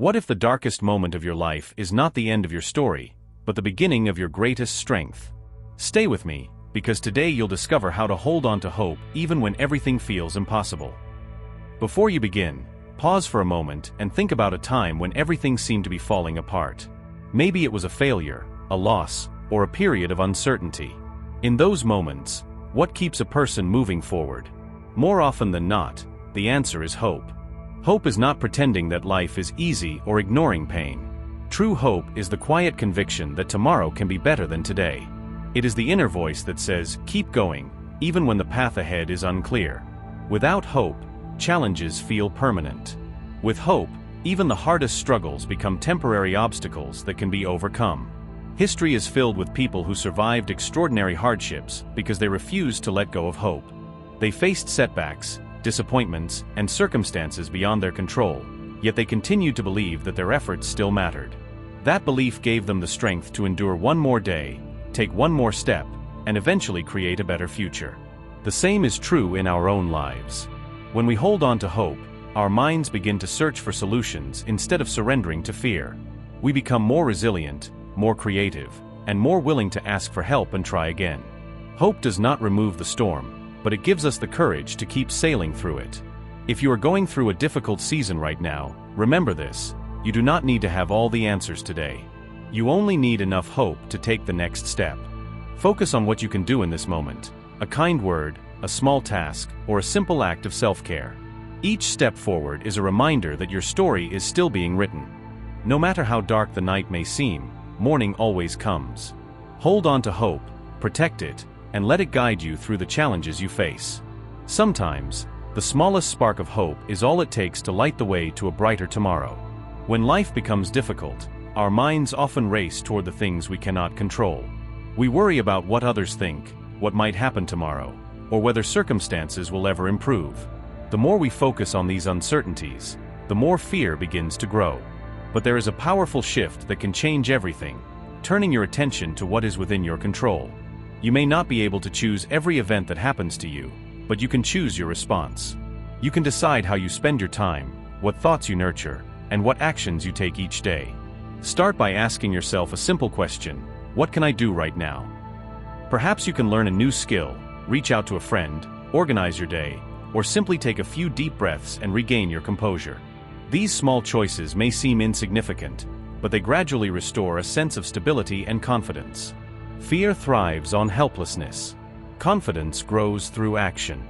What if the darkest moment of your life is not the end of your story, but the beginning of your greatest strength? Stay with me, because today you'll discover how to hold on to hope even when everything feels impossible. Before you begin, pause for a moment and think about a time when everything seemed to be falling apart. Maybe it was a failure, a loss, or a period of uncertainty. In those moments, what keeps a person moving forward? More often than not, the answer is hope. Hope is not pretending that life is easy or ignoring pain. True hope is the quiet conviction that tomorrow can be better than today. It is the inner voice that says, keep going, even when the path ahead is unclear. Without hope, challenges feel permanent. With hope, even the hardest struggles become temporary obstacles that can be overcome. History is filled with people who survived extraordinary hardships because they refused to let go of hope. They faced setbacks, disappointments, and circumstances beyond their control, yet they continued to believe that their efforts still mattered. That belief gave them the strength to endure one more day, take one more step, and eventually create a better future. The same is true in our own lives. When we hold on to hope, our minds begin to search for solutions instead of surrendering to fear. We become more resilient, more creative, and more willing to ask for help and try again. Hope does not remove the storm, but it gives us the courage to keep sailing through it. If you are going through a difficult season right now, remember this: you do not need to have all the answers today. You only need enough hope to take the next step. Focus on what you can do in this moment: a kind word, a small task, or a simple act of self-care. Each step forward is a reminder that your story is still being written. No matter how dark the night may seem, morning always comes. Hold on to hope, protect it, and let it guide you through the challenges you face. Sometimes, the smallest spark of hope is all it takes to light the way to a brighter tomorrow. When life becomes difficult, our minds often race toward the things we cannot control. We worry about what others think, what might happen tomorrow, or whether circumstances will ever improve. The more we focus on these uncertainties, the more fear begins to grow. But there is a powerful shift that can change everything, turning your attention to what is within your control. You may not be able to choose every event that happens to you, but you can choose your response. You can decide how you spend your time, what thoughts you nurture, and what actions you take each day. Start by asking yourself a simple question: what can I do right now? Perhaps you can learn a new skill, reach out to a friend, organize your day, or simply take a few deep breaths and regain your composure. These small choices may seem insignificant, but they gradually restore a sense of stability and confidence. Fear thrives on helplessness. Confidence grows through action.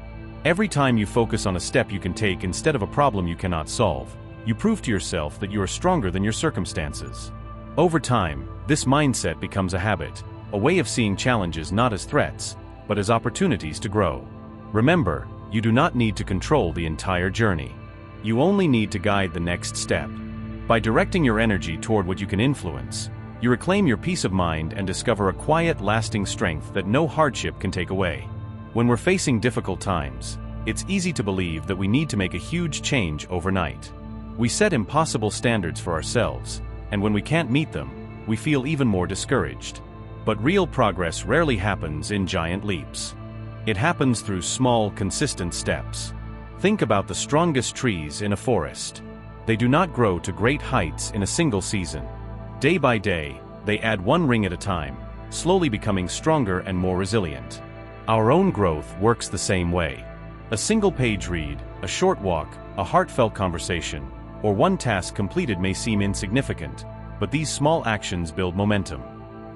Every time you focus on a step you can take instead of a problem you cannot solve, you prove to yourself that you are stronger than your circumstances. Over time, this mindset becomes a habit, a way of seeing challenges not as threats, but as opportunities to grow. Remember, you do not need to control the entire journey. You only need to guide the next step. By directing your energy toward what you can influence, you reclaim your peace of mind and discover a quiet, lasting strength that no hardship can take away. When we're facing difficult times, it's easy to believe that we need to make a huge change overnight. We set impossible standards for ourselves, and when we can't meet them, we feel even more discouraged. But real progress rarely happens in giant leaps. It happens through small, consistent steps. Think about the strongest trees in a forest. They do not grow to great heights in a single season. Day by day, they add one ring at a time, slowly becoming stronger and more resilient. Our own growth works the same way. A single page read, a short walk, a heartfelt conversation, or one task completed may seem insignificant, but these small actions build momentum.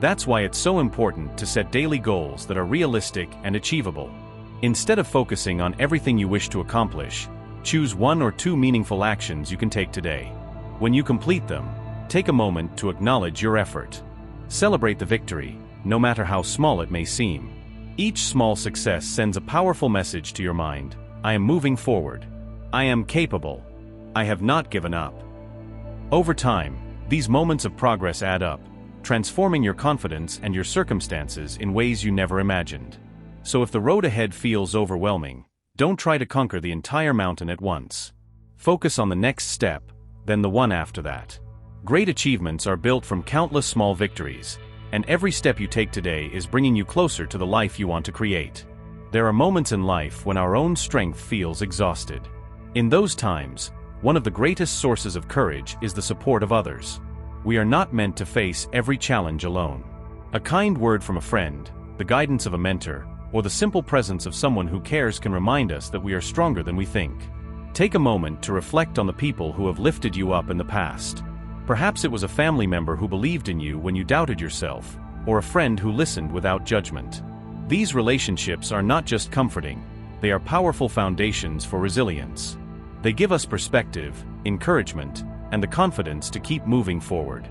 That's why it's so important to set daily goals that are realistic and achievable. Instead of focusing on everything you wish to accomplish, choose one or two meaningful actions you can take today. When you complete them, take a moment to acknowledge your effort. Celebrate the victory, no matter how small it may seem. Each small success sends a powerful message to your mind: I am moving forward. I am capable. I have not given up. Over time, these moments of progress add up, transforming your confidence and your circumstances in ways you never imagined. So if the road ahead feels overwhelming, don't try to conquer the entire mountain at once. Focus on the next step, then the one after that. Great achievements are built from countless small victories, and every step you take today is bringing you closer to the life you want to create. There are moments in life when our own strength feels exhausted. In those times, One of the greatest sources of courage is the support of others. We are not meant to face every challenge alone. A kind word from a friend, the guidance of a mentor, or the simple presence of someone who cares can remind us that we are stronger than we think. Take a moment to reflect on the people who have lifted you up in the past. Perhaps it was a family member who believed in you when you doubted yourself, or a friend who listened without judgment. These relationships are not just comforting, they are powerful foundations for resilience. They give us perspective, encouragement, and the confidence to keep moving forward.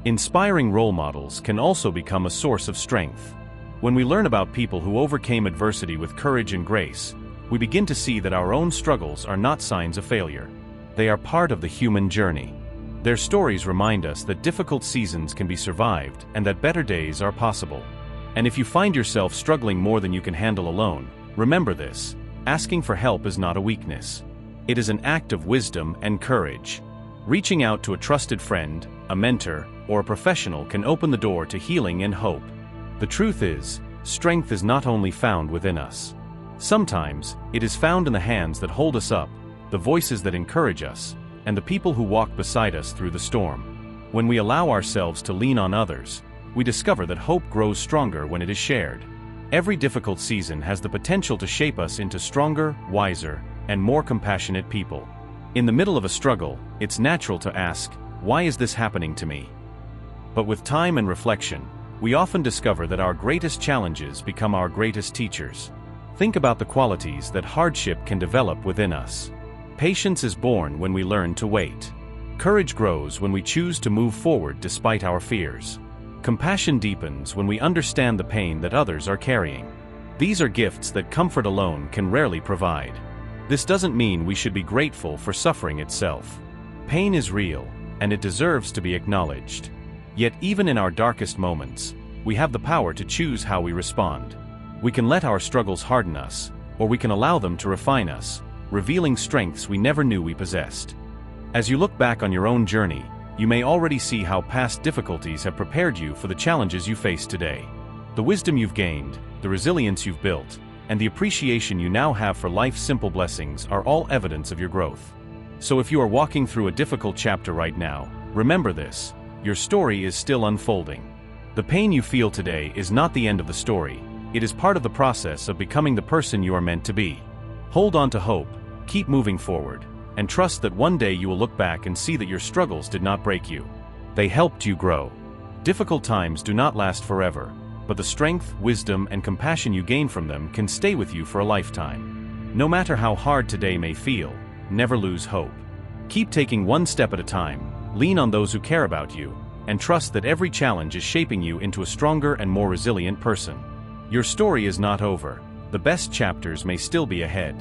Inspiring role models can also become a source of strength. When we learn about people who overcame adversity with courage and grace, we begin to see that our own struggles are not signs of failure. They are part of the human journey. Their stories remind us that difficult seasons can be survived and that better days are possible. And if you find yourself struggling more than you can handle alone, remember this: asking for help is not a weakness. It is an act of wisdom and courage. Reaching out to a trusted friend, a mentor, or a professional can open the door to healing and hope. The truth is, strength is not only found within us. Sometimes, it is found in the hands that hold us up, the voices that encourage us, and the people who walk beside us through the storm. When we allow ourselves to lean on others, we discover that hope grows stronger when it is shared. Every difficult season has the potential to shape us into stronger, wiser, and more compassionate people. In the middle of a struggle, it's natural to ask, why is this happening to me? But with time and reflection, we often discover that our greatest challenges become our greatest teachers. Think about the qualities that hardship can develop within us. Patience is born when we learn to wait. Courage grows when we choose to move forward despite our fears. Compassion deepens when we understand the pain that others are carrying. These are gifts that comfort alone can rarely provide. This doesn't mean we should be grateful for suffering itself. Pain is real, and it deserves to be acknowledged. Yet even in our darkest moments, we have the power to choose how we respond. We can let our struggles harden us, or we can allow them to refine us, revealing strengths we never knew we possessed. As you look back on your own journey, you may already see how past difficulties have prepared you for the challenges you face today. The wisdom you've gained, the resilience you've built, and the appreciation you now have for life's simple blessings are all evidence of your growth. So if you are walking through a difficult chapter right now, remember this: your story is still unfolding. The pain you feel today is not the end of the story, it is part of the process of becoming the person you are meant to be. Hold on to hope, keep moving forward, and trust that one day you will look back and see that your struggles did not break you. They helped you grow. Difficult times do not last forever, but the strength, wisdom, and compassion you gain from them can stay with you for a lifetime. No matter how hard today may feel, never lose hope. Keep taking one step at a time, lean on those who care about you, and trust that every challenge is shaping you into a stronger and more resilient person. Your story is not over. The best chapters may still be ahead.